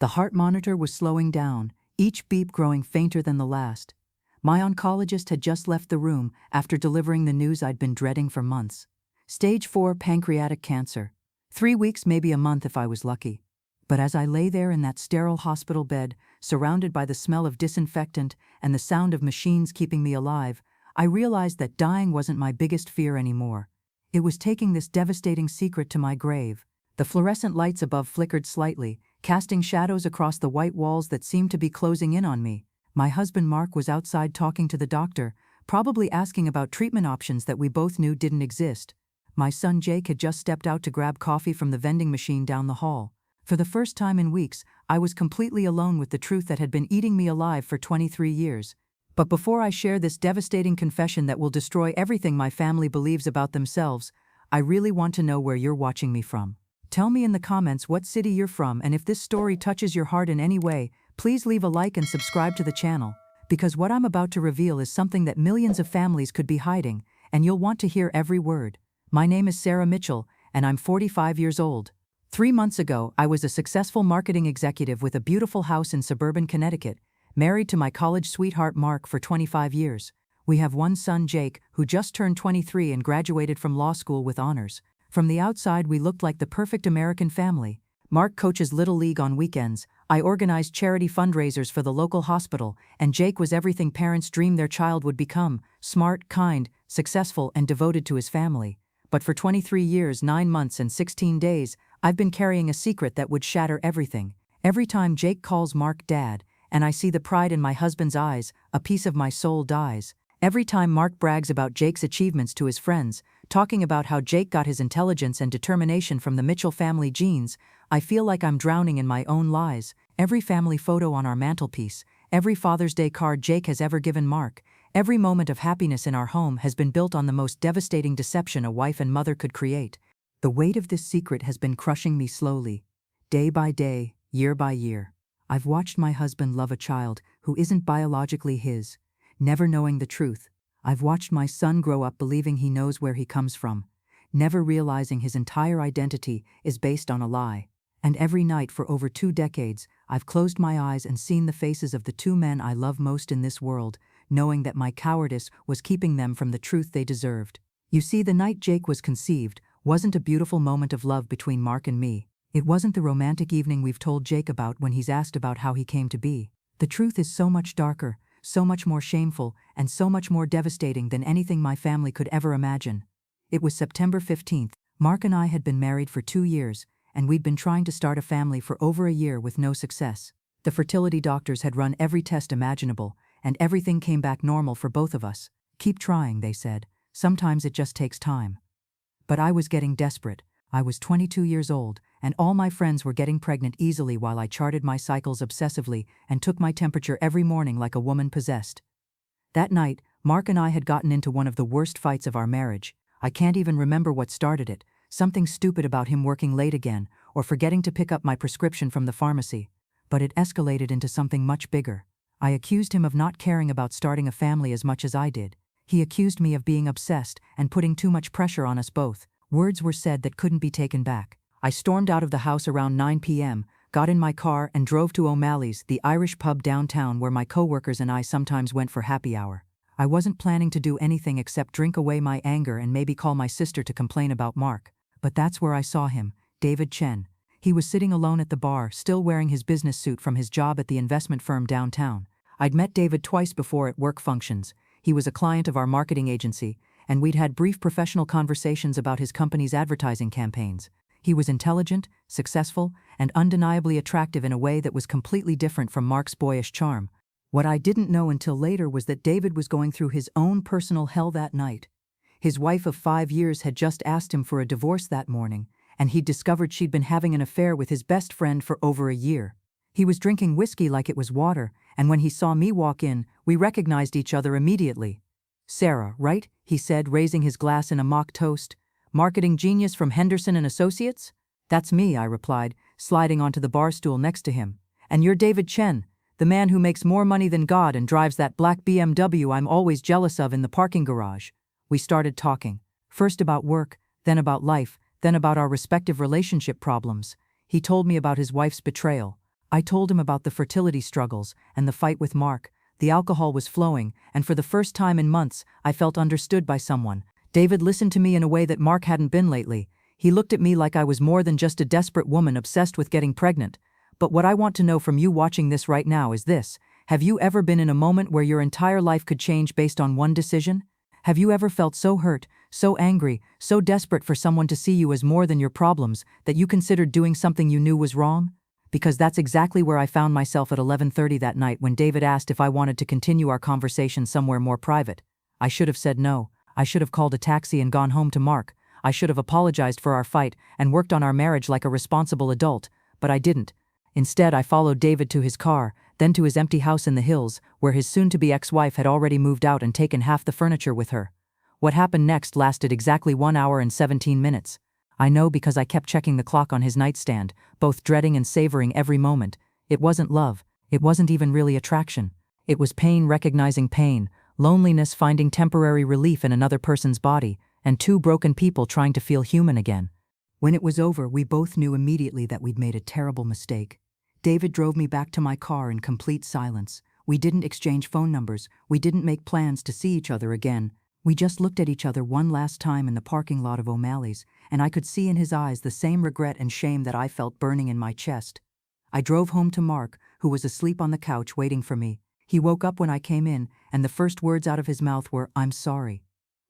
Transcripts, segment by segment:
The heart monitor was slowing down, each beep growing fainter than the last. My oncologist had just left the room after delivering the news I'd been dreading for months. Stage 4 pancreatic cancer. 3 weeks, maybe a month if I was lucky. But as I lay there in that sterile hospital bed, surrounded by the smell of disinfectant and the sound of machines keeping me alive, I realized that dying wasn't my biggest fear anymore. It was taking this devastating secret to my grave. The fluorescent lights above flickered slightly, casting shadows across the white walls that seemed to be closing in on me. My husband Mark was outside talking to the doctor, probably asking about treatment options that we both knew didn't exist. My son Jake had just stepped out to grab coffee from the vending machine down the hall. For the first time in weeks, I was completely alone with the truth that had been eating me alive for 23 years. But before I share this devastating confession that will destroy everything my family believes about themselves, I really want to know where you're watching me from. Tell me in the comments what city you're from, and if this story touches your heart in any way, please leave a like and subscribe to the channel, because what I'm about to reveal is something that millions of families could be hiding, and you'll want to hear every word. My name is Sarah Mitchell, and I'm 45 years old. 3 months ago, I was a successful marketing executive with a beautiful house in suburban Connecticut, married to my college sweetheart Mark for 25 years. We have one son, Jake, who just turned 23 and graduated from law school with honors. From the outside, we looked like the perfect American family. Mark coaches Little League on weekends, I organized charity fundraisers for the local hospital, and Jake was everything parents dream their child would become: smart, kind, successful, and devoted to his family. But for 23 years, 9 months, and 16 days, I've been carrying a secret that would shatter everything. Every time Jake calls Mark Dad, and I see the pride in my husband's eyes, a piece of my soul dies. Every time Mark brags about Jake's achievements to his friends, talking about how Jake got his intelligence and determination from the Mitchell family genes, I feel like I'm drowning in my own lies. Every family photo on our mantelpiece, every Father's Day card Jake has ever given Mark, every moment of happiness in our home has been built on the most devastating deception a wife and mother could create. The weight of this secret has been crushing me slowly, day by day, year by year. I've watched my husband love a child who isn't biologically his, never knowing the truth. I've watched my son grow up believing he knows where he comes from, never realizing his entire identity is based on a lie. And every night for over 2 decades, I've closed my eyes and seen the faces of the 2 men I love most in this world, knowing that my cowardice was keeping them from the truth they deserved. You see, the night Jake was conceived wasn't a beautiful moment of love between Mark and me. It wasn't the romantic evening we've told Jake about when he's asked about how he came to be. The truth is so much darker, so much more shameful, and so much more devastating than anything my family could ever imagine. It was September 15th. Mark and I had been married for 2 years, and we'd been trying to start a family for over a year with no success. The fertility doctors had run every test imaginable, and everything came back normal for both of us. Keep trying, they said. Sometimes it just takes time. But I was getting desperate. I was 22 years old, and all my friends were getting pregnant easily while I charted my cycles obsessively and took my temperature every morning like a woman possessed. That night, Mark and I had gotten into one of the worst fights of our marriage. I can't even remember what started it, something stupid about him working late again, or forgetting to pick up my prescription from the pharmacy. But it escalated into something much bigger. I accused him of not caring about starting a family as much as I did. He accused me of being obsessed and putting too much pressure on us both. Words were said that couldn't be taken back. I stormed out of the house around 9 p.m., got in my car and drove to O'Malley's, the Irish pub downtown where my coworkers and I sometimes went for happy hour. I wasn't planning to do anything except drink away my anger and maybe call my sister to complain about Mark. But that's where I saw him, David Chen. He was sitting alone at the bar, still wearing his business suit from his job at the investment firm downtown. I'd met David twice before at work functions. He was a client of our marketing agency, and we'd had brief professional conversations about his company's advertising campaigns. He was intelligent, successful, and undeniably attractive in a way that was completely different from Mark's boyish charm. What I didn't know until later was that David was going through his own personal hell that night. His wife of 5 years had just asked him for a divorce that morning, and he'd discovered she'd been having an affair with his best friend for over a year. He was drinking whiskey like it was water, and when he saw me walk in, we recognized each other immediately. "Sarah, right?" he said, raising his glass in a mock toast. "Marketing genius from Henderson and Associates?" "That's me," I replied, sliding onto the bar stool next to him. "And you're David Chen, the man who makes more money than God and drives that black BMW I'm always jealous of in the parking garage." We started talking, first about work, then about life, then about our respective relationship problems. He told me about his wife's betrayal. I told him about the fertility struggles and the fight with Mark. The alcohol was flowing, and for the first time in months, I felt understood by someone. David listened to me in a way that Mark hadn't been lately. He looked at me like I was more than just a desperate woman obsessed with getting pregnant. But what I want to know from you watching this right now is this: have you ever been in a moment where your entire life could change based on one decision? Have you ever felt so hurt, so angry, so desperate for someone to see you as more than your problems that you considered doing something you knew was wrong? Because that's exactly where I found myself at 11:30 that night when David asked if I wanted to continue our conversation somewhere more private. I should have said no. I should have called a taxi and gone home to Mark. I should have apologized for our fight and worked on our marriage like a responsible adult, but I didn't. Instead, I followed David to his car, then to his empty house in the hills, where his soon-to-be ex-wife had already moved out and taken half the furniture with her. What happened next lasted exactly 1 hour and 17 minutes. I know because I kept checking the clock on his nightstand, both dreading and savoring every moment. It wasn't love. It wasn't even really attraction. It was pain recognizing pain, loneliness finding temporary relief in another person's body, and two broken people trying to feel human again. When it was over, we both knew immediately that we'd made a terrible mistake. David drove me back to my car in complete silence. We didn't exchange phone numbers. We didn't make plans to see each other again. We just looked at each other one last time in the parking lot of O'Malley's, and I could see in his eyes the same regret and shame that I felt burning in my chest. I drove home to Mark, who was asleep on the couch waiting for me. He woke up when I came in, and the first words out of his mouth were, "I'm sorry."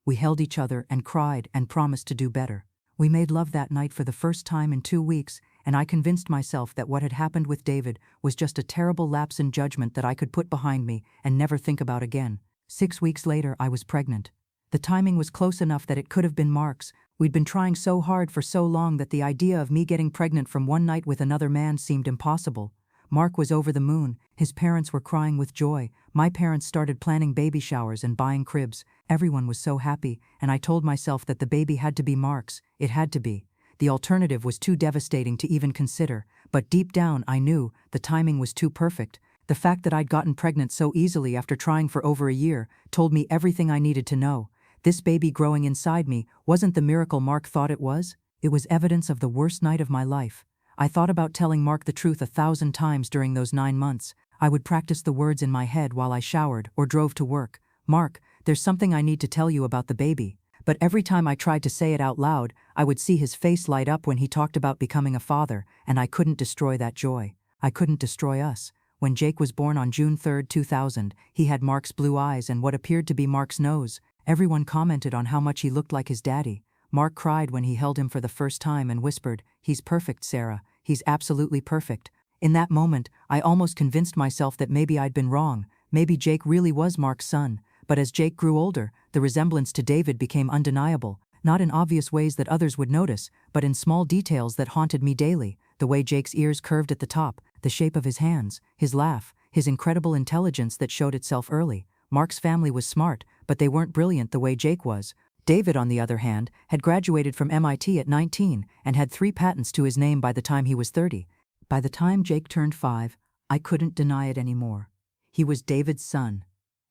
We held each other and cried and promised to do better. We made love that night for the first time in 2 weeks, and I convinced myself that what had happened with David was just a terrible lapse in judgment that I could put behind me and never think about again. 6 weeks later, I was pregnant. The timing was close enough that it could have been Mark's. We'd been trying so hard for so long that the idea of me getting pregnant from one night with another man seemed impossible. Mark was over the moon. His parents were crying with joy. My parents started planning baby showers and buying cribs. Everyone was so happy, and I told myself that the baby had to be Mark's. It had to be. The alternative was too devastating to even consider, but deep down I knew the timing was too perfect. The fact that I'd gotten pregnant so easily after trying for over a year told me everything I needed to know. This baby growing inside me wasn't the miracle Mark thought it was. It was evidence of the worst night of my life. I thought about telling Mark the truth 1,000 times during those 9 months. I would practice the words in my head while I showered or drove to work. "Mark, there's something I need to tell you about the baby." But every time I tried to say it out loud, I would see his face light up when he talked about becoming a father, and I couldn't destroy that joy. I couldn't destroy us. When Jake was born on June 3, 2000, he had Mark's blue eyes and what appeared to be Mark's nose. Everyone commented on how much he looked like his daddy. Mark cried when he held him for the first time and whispered, "He's perfect, Sarah. He's absolutely perfect." In that moment, I almost convinced myself that maybe I'd been wrong. Maybe Jake really was Mark's son. But as Jake grew older, the resemblance to David became undeniable, not in obvious ways that others would notice, but in small details that haunted me daily. The way Jake's ears curved at the top, the shape of his hands, his laugh, his incredible intelligence that showed itself early. Mark's family was smart, but they weren't brilliant the way Jake was. David, on the other hand, had graduated from MIT at 19 and had 3 patents to his name by the time he was 30. By the time Jake turned 5, I couldn't deny it anymore. He was David's son.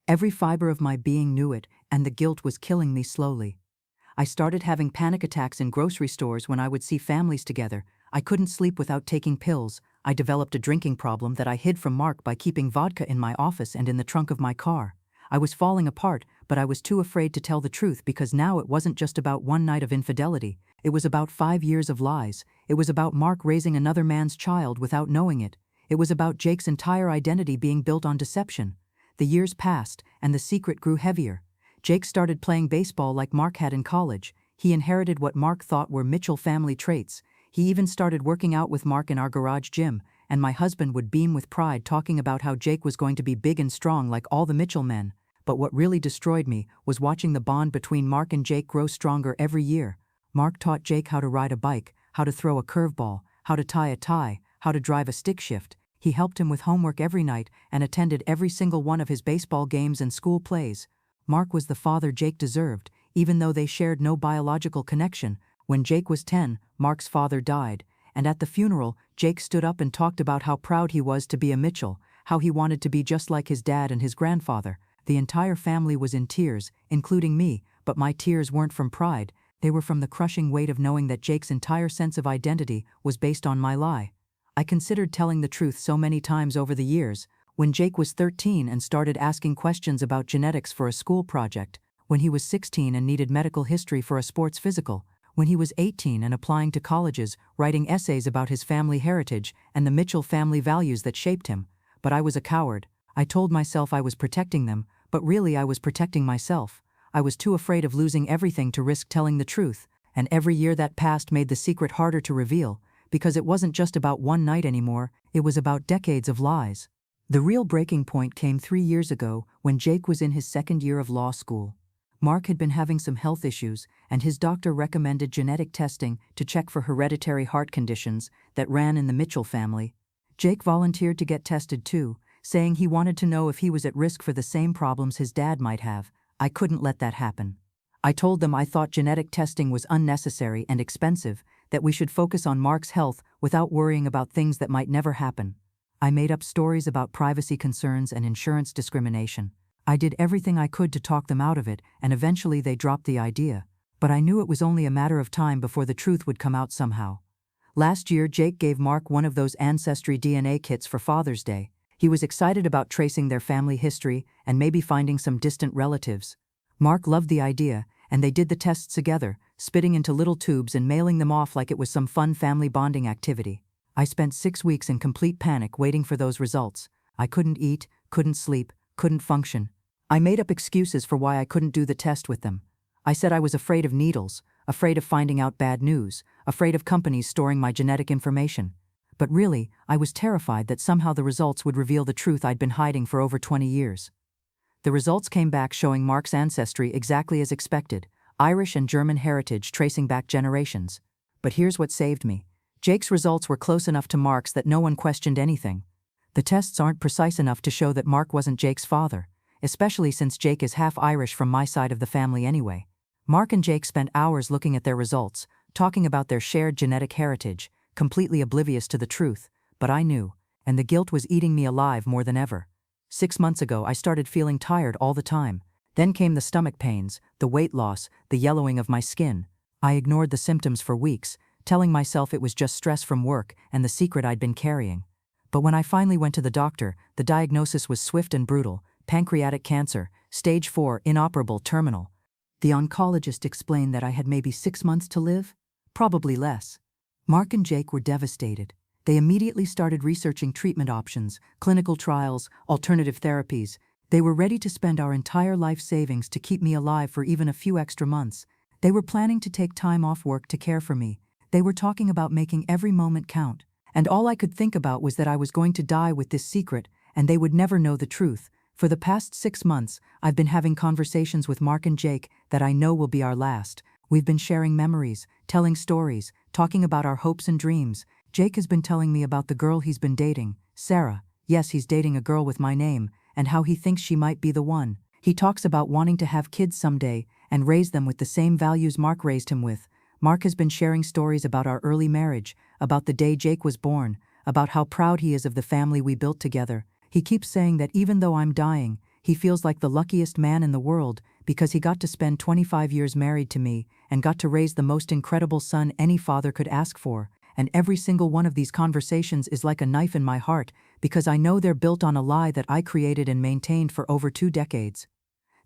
Every fiber of my being knew it, and the guilt was killing me slowly. I started having panic attacks in grocery stores when I would see families together. I couldn't sleep without taking pills. I developed a drinking problem that I hid from Mark by keeping vodka in my office and in the trunk of my car. I was falling apart, but I was too afraid to tell the truth because now it wasn't just about one night of infidelity. It was about 5 years of lies. It was about Mark raising another man's child without knowing it. It was about Jake's entire identity being built on deception. The years passed, and the secret grew heavier. Jake started playing baseball like Mark had in college. He inherited what Mark thought were Mitchell family traits. He even started working out with Mark in our garage gym, and my husband would beam with pride talking about how Jake was going to be big and strong like all the Mitchell men. But what really destroyed me was watching the bond between Mark and Jake grow stronger every year. Mark taught Jake how to ride a bike, how to throw a curveball, how to tie a tie, how to drive a stick shift. He helped him with homework every night and attended every single one of his baseball games and school plays. Mark was the father Jake deserved, even though they shared no biological connection. When Jake was 10, Mark's father died, and at the funeral, Jake stood up and talked about how proud he was to be a Mitchell, how he wanted to be just like his dad and his grandfather. The entire family was in tears, including me, but my tears weren't from pride. They were from the crushing weight of knowing that Jake's entire sense of identity was based on my lie. I considered telling the truth so many times over the years. When Jake was 13 and started asking questions about genetics for a school project, when he was 16 and needed medical history for a sports physical, when he was 18 and applying to colleges, writing essays about his family heritage and the Mitchell family values that shaped him. But I was a coward. I told myself I was protecting them, but really I was protecting myself. I was too afraid of losing everything to risk telling the truth, and every year that passed made the secret harder to reveal, because it wasn't just about one night anymore, it was about decades of lies. The real breaking point came 3 years ago when Jake was in his second year of law school. Mark had been having some health issues, and his doctor recommended genetic testing to check for hereditary heart conditions that ran in the Mitchell family. Jake volunteered to get tested too, saying he wanted to know if he was at risk for the same problems his dad might have. I couldn't let that happen. I told them I thought genetic testing was unnecessary and expensive, that we should focus on Mark's health without worrying about things that might never happen. I made up stories about privacy concerns and insurance discrimination. I did everything I could to talk them out of it, and eventually they dropped the idea. But I knew it was only a matter of time before the truth would come out somehow. Last year, Jake gave Mark one of those Ancestry DNA kits for Father's Day. He was excited about tracing their family history and maybe finding some distant relatives. Mark loved the idea, and they did the tests together, spitting into little tubes and mailing them off like it was some fun family bonding activity. I spent 6 weeks in complete panic waiting for those results. I couldn't eat, couldn't sleep, couldn't function. I made up excuses for why I couldn't do the test with them. I said I was afraid of needles, afraid of finding out bad news, afraid of companies storing my genetic information. But really, I was terrified that somehow the results would reveal the truth I'd been hiding for over 20 years. The results came back showing Mark's ancestry exactly as expected, Irish and German heritage tracing back generations. But here's what saved me. Jake's results were close enough to Mark's that no one questioned anything. The tests aren't precise enough to show that Mark wasn't Jake's father, especially since Jake is half Irish from my side of the family anyway. Mark and Jake spent hours looking at their results, talking about their shared genetic heritage, completely oblivious to the truth, but I knew, and the guilt was eating me alive more than ever. 6 months ago, I started feeling tired all the time. Then came the stomach pains, the weight loss, the yellowing of my skin. I ignored the symptoms for weeks, telling myself it was just stress from work and the secret I'd been carrying. But when I finally went to the doctor, the diagnosis was swift and brutal: pancreatic cancer, stage 4, inoperable, terminal. The oncologist explained that I had maybe 6 months to live, probably less. Mark and Jake were devastated. They immediately started researching treatment options, clinical trials, alternative therapies. They were ready to spend our entire life savings to keep me alive for even a few extra months. They were planning to take time off work to care for me. They were talking about making every moment count. And all I could think about was that I was going to die with this secret, and they would never know the truth. For the past 6 months, I've been having conversations with Mark and Jake that I know will be our last. We've been sharing memories, telling stories, talking about our hopes and dreams. Jake has been telling me about the girl he's been dating, Sarah. Yes, he's dating a girl with my name, and how he thinks she might be the one. He talks about wanting to have kids someday and raise them with the same values Mark raised him with. Mark has been sharing stories about our early marriage, about the day Jake was born, about how proud he is of the family we built together. He keeps saying that even though I'm dying, he feels like the luckiest man in the world because he got to spend 25 years married to me and got to raise the most incredible son any father could ask for. And every single one of these conversations is like a knife in my heart because I know they're built on a lie that I created and maintained for over 2 decades.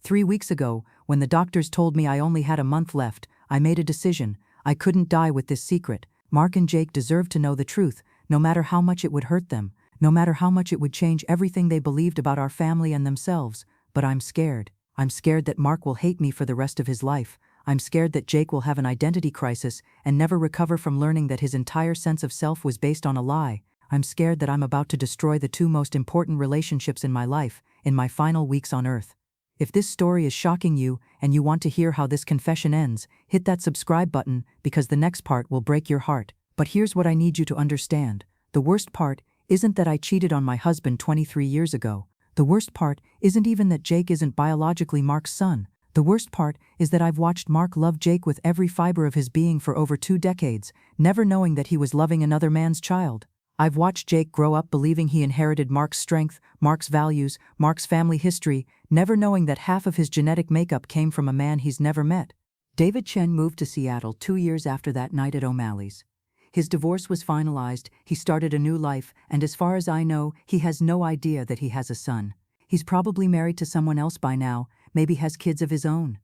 3 weeks ago, when the doctors told me I only had a month left, I made a decision. I couldn't die with this secret. Mark and Jake deserved to know the truth, no matter how much it would hurt them, no matter how much it would change everything they believed about our family and themselves. But I'm scared. I'm scared that Mark will hate me for the rest of his life. I'm scared that Jake will have an identity crisis and never recover from learning that his entire sense of self was based on a lie. I'm scared that I'm about to destroy the 2 most important relationships in my life, in my final weeks on Earth. If this story is shocking you and you want to hear how this confession ends, hit that subscribe button because the next part will break your heart. But here's what I need you to understand. The worst part isn't that I cheated on my husband 23 years ago. The worst part isn't even that Jake isn't biologically Mark's son. The worst part is that I've watched Mark love Jake with every fiber of his being for over 2 decades, never knowing that he was loving another man's child. I've watched Jake grow up believing he inherited Mark's strength, Mark's values, Mark's family history, never knowing that half of his genetic makeup came from a man he's never met. David Chen moved to Seattle 2 years after that night at O'Malley's. His divorce was finalized, he started a new life, and as far as I know, he has no idea that he has a son. He's probably married to someone else by now, maybe has kids of his own.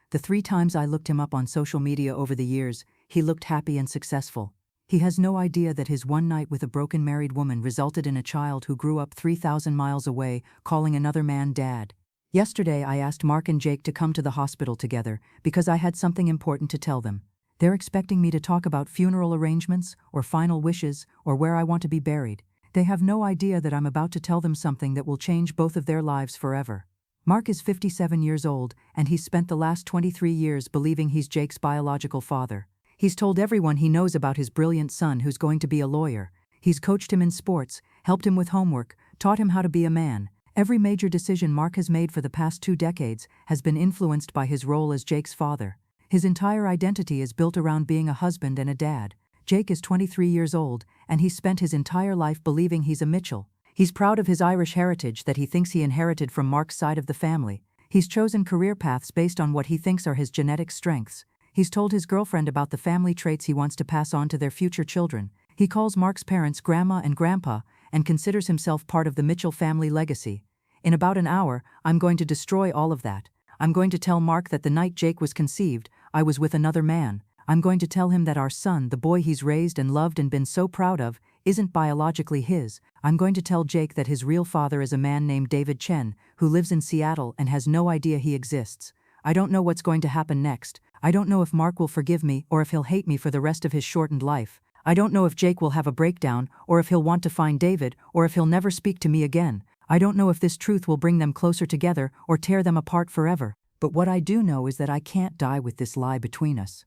The 3 times I looked him up on social media over the years, he looked happy and successful. He has no idea that his one night with a broken married woman resulted in a child who grew up 3,000 miles away, calling another man dad. Yesterday I asked Mark and Jake to come to the hospital together because I had something important to tell them. They're expecting me to talk about funeral arrangements, or final wishes, or where I want to be buried. They have no idea that I'm about to tell them something that will change both of their lives forever. Mark is 57 years old, and he's spent the last 23 years believing he's Jake's biological father. He's told everyone he knows about his brilliant son who's going to be a lawyer. He's coached him in sports, helped him with homework, taught him how to be a man. Every major decision Mark has made for the past 2 decades has been influenced by his role as Jake's father. His entire identity is built around being a husband and a dad. Jake is 23 years old, and he's spent his entire life believing he's a Mitchell. He's proud of his Irish heritage that he thinks he inherited from Mark's side of the family. He's chosen career paths based on what he thinks are his genetic strengths. He's told his girlfriend about the family traits he wants to pass on to their future children. He calls Mark's parents Grandma and Grandpa and considers himself part of the Mitchell family legacy. In about an hour, I'm going to destroy all of that. I'm going to tell Mark that the night Jake was conceived, I was with another man. I'm going to tell him that our son, the boy he's raised and loved and been so proud of, isn't biologically his. I'm going to tell Jake that his real father is a man named David Chen, who lives in Seattle and has no idea he exists. I don't know what's going to happen next. I don't know if Mark will forgive me or if he'll hate me for the rest of his shortened life. I don't know if Jake will have a breakdown or if he'll want to find David or if he'll never speak to me again. I don't know if this truth will bring them closer together or tear them apart forever. But what I do know is that I can't die with this lie between us.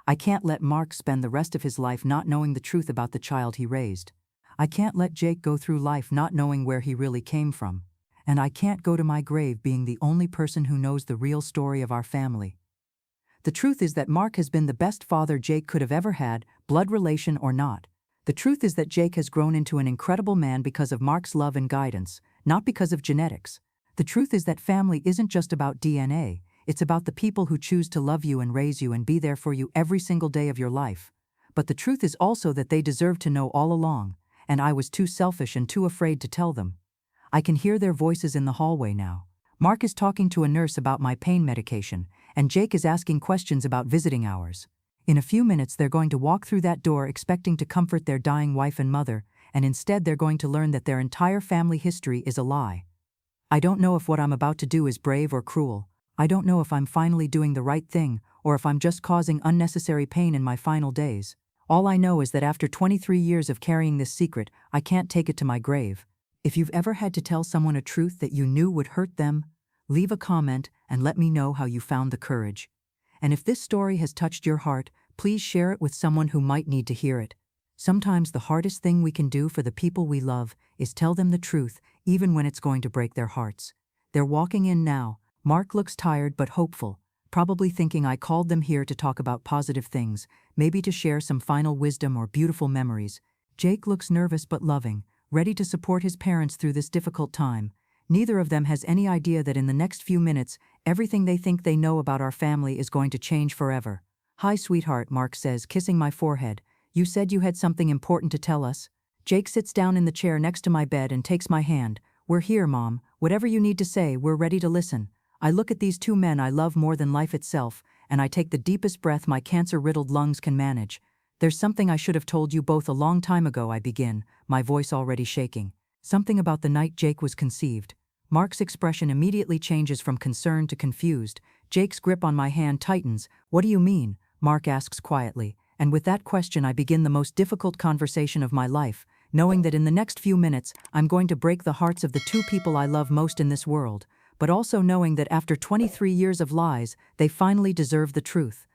I can't let Mark spend the rest of his life not knowing the truth about the child he raised. I can't let Jake go through life not knowing where he really came from. And I can't go to my grave being the only person who knows the real story of our family. The truth is that Mark has been the best father Jake could have ever had, blood relation or not. The truth is that Jake has grown into an incredible man because of Mark's love and guidance, not because of genetics. The truth is that family isn't just about DNA, it's about the people who choose to love you and raise you and be there for you every single day of your life. But the truth is also that they deserve to know all along, and I was too selfish and too afraid to tell them. I can hear their voices in the hallway now. Mark is talking to a nurse about my pain medication, and Jake is asking questions about visiting hours. In a few minutes they're going to walk through that door expecting to comfort their dying wife and mother, and instead they're going to learn that their entire family history is a lie. I don't know if what I'm about to do is brave or cruel. I don't know if I'm finally doing the right thing, or if I'm just causing unnecessary pain in my final days. All I know is that after 23 years of carrying this secret, I can't take it to my grave. If you've ever had to tell someone a truth that you knew would hurt them, leave a comment and let me know how you found the courage. And if this story has touched your heart, please share it with someone who might need to hear it. Sometimes the hardest thing we can do for the people we love is tell them the truth, even when it's going to break their hearts. They're walking in now. Mark looks tired but hopeful, probably thinking I called them here to talk about positive things, maybe to share some final wisdom or beautiful memories. Jake looks nervous but loving, ready to support his parents through this difficult time. Neither of them has any idea that in the next few minutes, everything they think they know about our family is going to change forever. "Hi, sweetheart," Mark says, kissing my forehead. "You said you had something important to tell us?" Jake sits down in the chair next to my bed and takes my hand. "We're here, Mom. Whatever you need to say, we're ready to listen." I look at these 2 men I love more than life itself, and I take the deepest breath my cancer-riddled lungs can manage. "There's something I should have told you both a long time ago," I begin, my voice already shaking. "Something about the night Jake was conceived." Mark's expression immediately changes from concerned to confused. Jake's grip on my hand tightens. "What do you mean?" Mark asks quietly. And with that question I begin the most difficult conversation of my life, knowing that in the next few minutes I'm going to break the hearts of the 2 people I love most in this world, but also knowing that after 23 years of lies, they finally deserve the truth.